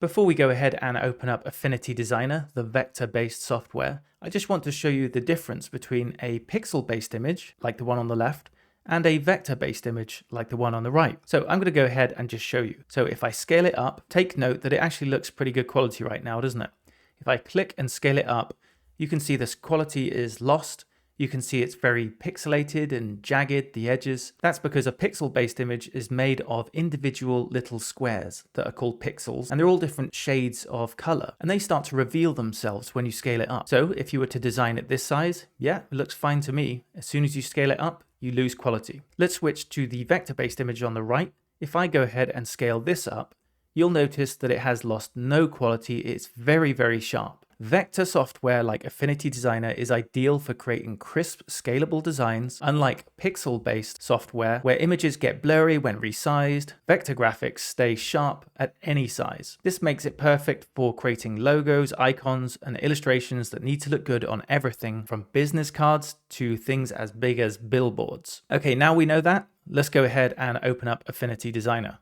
Before we go ahead and open up Affinity Designer, the vector-based software, I just want to show you the difference between a pixel-based image, like the one on the left, and a vector-based image, like the one on the right. So I'm going to go ahead and just show you. So if I scale it up, take note that it actually looks pretty good quality right now, doesn't it? If I click and scale it up, you can see this quality is lost. You can see it's very pixelated and jagged, the edges. That's because a pixel-based image is made of individual little squares that are called pixels, and they're all different shades of color, and they start to reveal themselves when you scale it up. So if you were to design it this size, yeah, it looks fine to me. As soon as you scale it up, you lose quality. Let's switch to the vector-based image on the right. If I go ahead and scale this up, you'll notice that it has lost no quality. It's very, very sharp. Vector software like Affinity Designer is ideal for creating crisp, scalable designs, unlike pixel-based software where images get blurry when resized. Vector graphics stay sharp at any size. This makes it perfect for creating logos, icons, and illustrations that need to look good on everything from business cards to things as big as billboards. Okay, now we know that, let's go ahead and open up Affinity Designer.